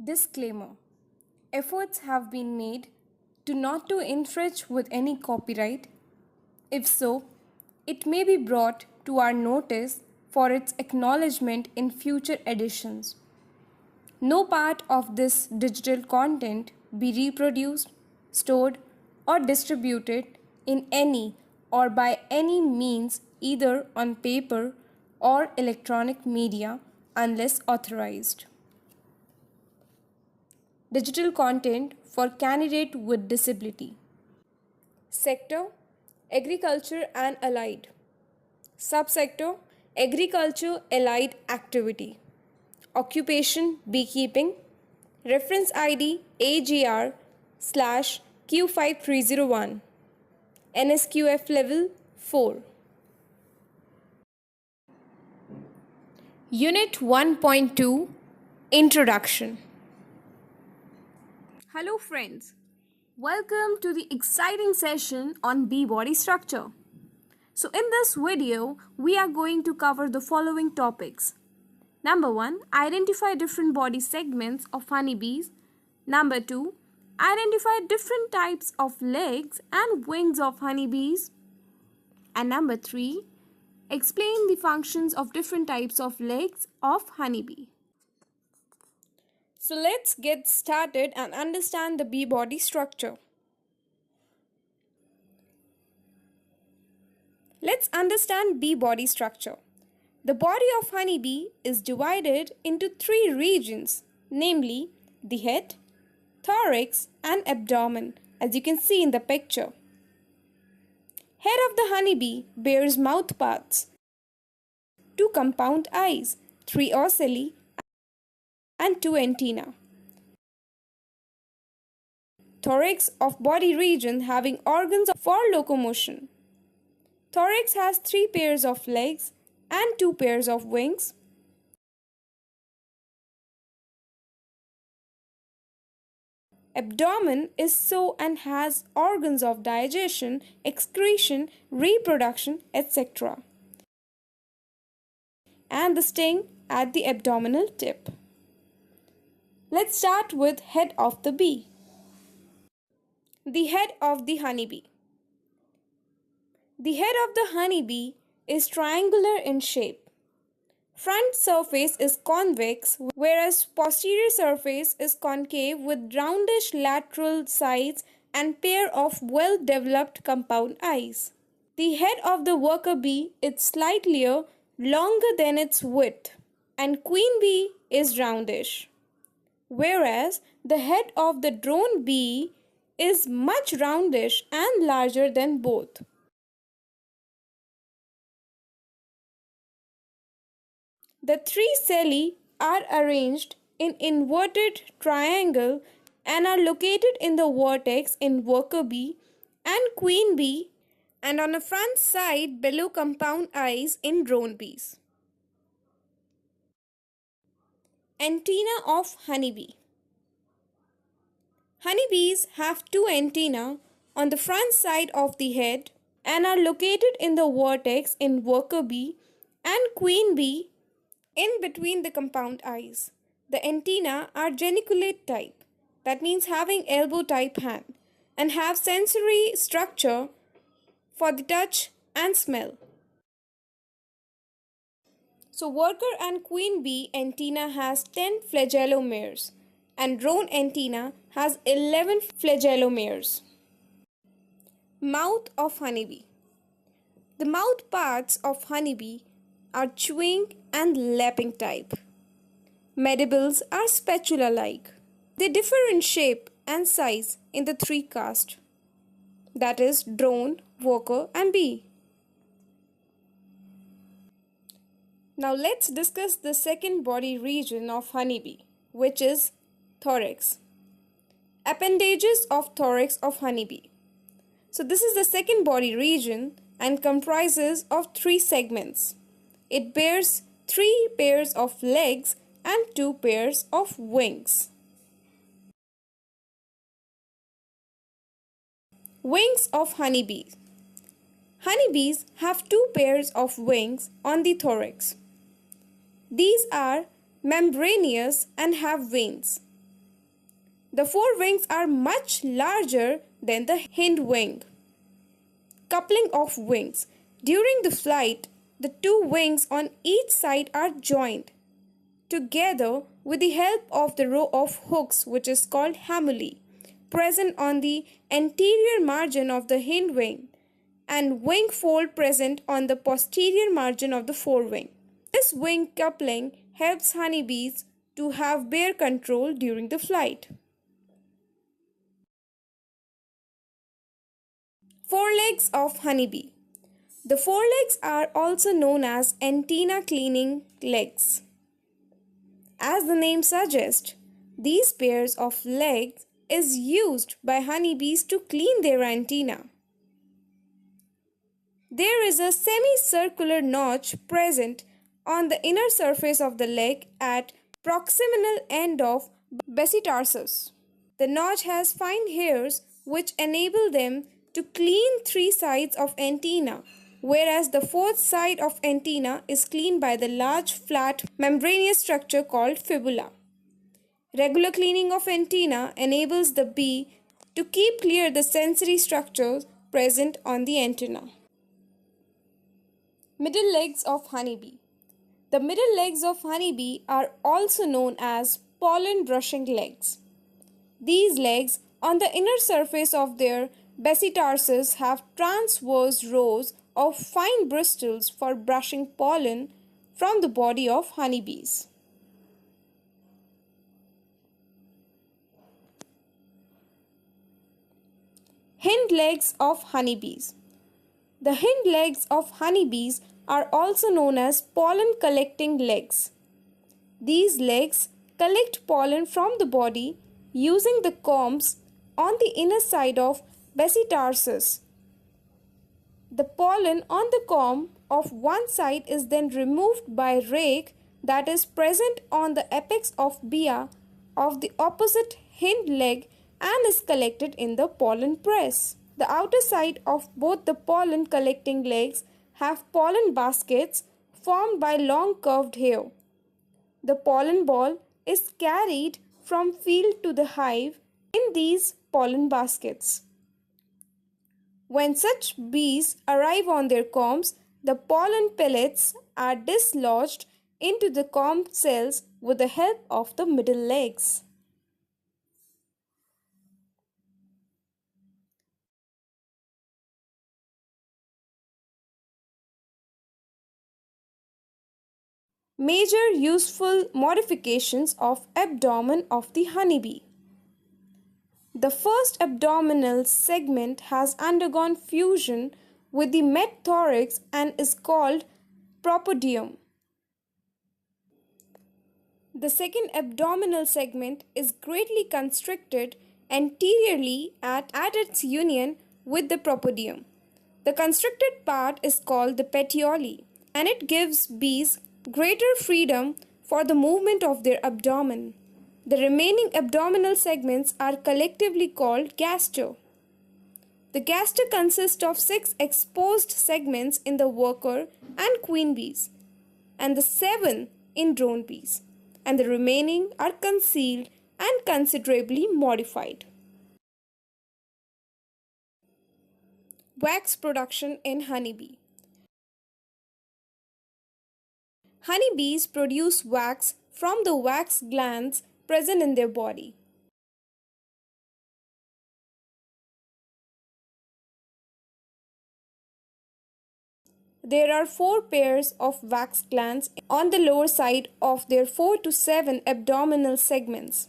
Disclaimer: efforts have been made to not to infringe with any copyright. If so, it may be brought to our notice for its acknowledgement in future editions. No part of this digital content be reproduced, stored, or distributed in any or by any means either on paper or electronic media unless authorized. Digital content for candidate with disability. Sector: Agriculture and Allied. Subsector: Agriculture Allied Activity. Occupation: Beekeeping. Reference ID AGR/Q5301. NSQF Level 4. Unit 1.2 Introduction. Hello friends, welcome to the exciting session on bee body structure. So in this video, we are going to cover the following topics. Number 1, identify different body segments of honeybees. Number 2, identify different types of legs and wings of honeybees. And number 3, explain the functions of different types of legs of honeybee. So let's get started and understand the bee body structure. Let's understand bee body structure. The body of honeybee is divided into 3 regions, namely the head, thorax and abdomen, as you can see in the picture. Head of the honeybee bears mouth parts, 2 compound eyes, 3 ocelli and 2 antennae. Thorax of body region having organs for locomotion. Thorax has 3 pairs of legs and 2 pairs of wings. Abdomen is so and has organs of digestion, excretion, reproduction, etc. And the sting at the abdominal tip. Let's start with head of the bee. The head of the honeybee. The head of the honeybee is triangular in shape. Front surface is convex, whereas posterior surface is concave with roundish lateral sides and pair of well-developed compound eyes. The head of the worker bee is slightly longer than its width, and queen bee is roundish, whereas the head of the drone bee is much roundish and larger than both. The 3 celli are arranged in inverted triangle and are located in the vertex in worker bee and queen bee and on the front side below compound eyes in drone bees. Antenna of honeybee. Honeybees have 2 antennae on the front side of the head and are located in the vertex in worker bee and queen bee in between the compound eyes. The antennae are geniculate type, that means having elbow type hand, and have sensory structure for the touch and smell. So worker and queen bee antenna has 10 flagellomeres and drone antenna has 11 flagellomeres. Mouth of honeybee. The mouth parts of honeybee are chewing and lapping type. Mandibles are spatula-like. They differ in shape and size in the 3 castes, that is drone, worker and bee. Now let's discuss the second body region of honeybee, which is thorax. Appendages of thorax of honeybee. So this is the second body region and comprises of 3 segments. It bears 3 pairs of legs and 2 pairs of wings. Wings of honeybees. Honeybees have 2 pairs of wings on the thorax. These are membranous and have veins. The forewings are much larger than the hind wing. Coupling of wings. During the flight, the two wings on each side are joined together with the help of the row of hooks, which is called hamuli, present on the anterior margin of the hind wing, and wing fold present on the posterior margin of the forewing. This wing coupling helps honeybees to have bear control during the flight. Forelegs of honeybee. The forelegs are also known as antenna cleaning legs. As the name suggests, these pairs of legs is used by honeybees to clean their antenna. There is a semicircular notch present on the inner surface of the leg at proximal end of basitarsus. The notch has fine hairs which enable them to clean three sides of antenna, whereas the fourth side of antenna is cleaned by the large flat membranous structure called fibula. Regular cleaning of antenna enables the bee to keep clear the sensory structures present on the antenna. Middle legs of honeybee. The middle legs of honeybee are also known as pollen brushing legs. These legs on the inner surface of their basitarsus have transverse rows of fine bristles for brushing pollen from the body of honeybees. Hind legs of honeybees. The hind legs of honeybees are also known as pollen collecting legs. These legs collect pollen from the body using the combs on the inner side of basitarsus. The pollen on the comb of one side is then removed by rake that is present on the apex of bia of the opposite hind leg and is collected in the pollen press. The outer side of both the pollen collecting legs have pollen baskets formed by long curved hair. The pollen ball is carried from field to the hive in these pollen baskets. When such bees arrive on their combs, the pollen pellets are dislodged into the comb cells with the help of the middle legs. Major useful modifications of abdomen of the honeybee. The first abdominal segment has undergone fusion with the mid-thorax and is called propodium. The second abdominal segment is greatly constricted anteriorly at its union with the propodium. The constricted part is called the petiole, and it gives bees greater freedom for the movement of their abdomen. The remaining abdominal segments are collectively called gaster. The gaster consists of 6 exposed segments in the worker and queen bees, and the 7 in drone bees, and the remaining are concealed and considerably modified. Wax production in honeybee. Honeybees produce wax from the wax glands present in their body. There are 4 pairs of wax glands on the lower side of their 4 to 7 abdominal segments.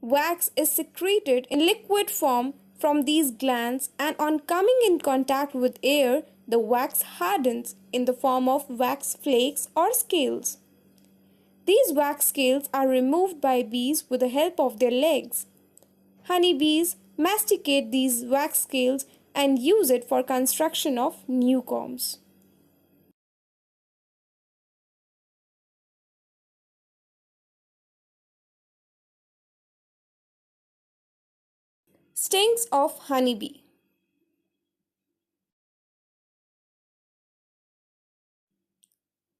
Wax is secreted in liquid form from these glands, and on coming in contact with air, the wax hardens in the form of wax flakes or scales. These wax scales are removed by bees with the help of their legs. Honeybees masticate these wax scales and use it for construction of new combs. Stings of honeybee.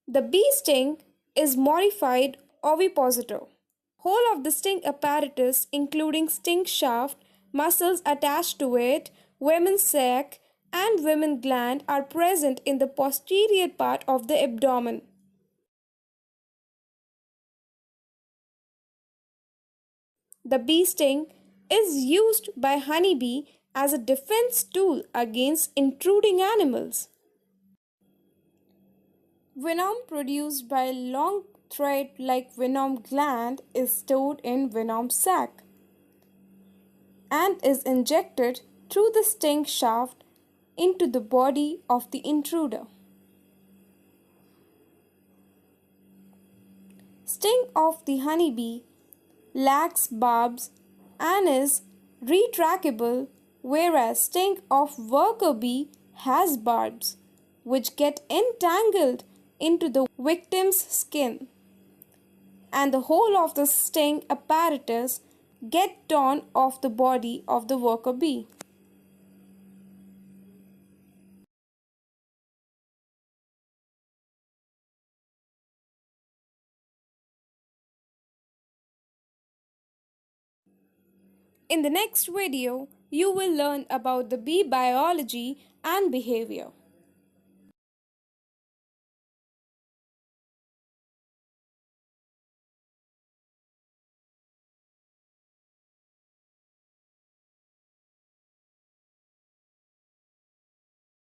The bee sting is modified ovipositor. Whole of the sting apparatus, including sting shaft, muscles attached to it, women's sac, and women gland, are present in the posterior part of the abdomen. The bee sting is used by honeybee as a defense tool against intruding animals. Venom produced by long thread-like venom gland is stored in venom sac and is injected through the sting shaft into the body of the intruder. Sting of the honeybee lacks barbs and is retractable, whereas sting of worker bee has barbs which get entangled into the victim's skin, and the whole of the sting apparatus get torn off the body of the worker bee. In the next video, you will learn about the bee biology and behavior.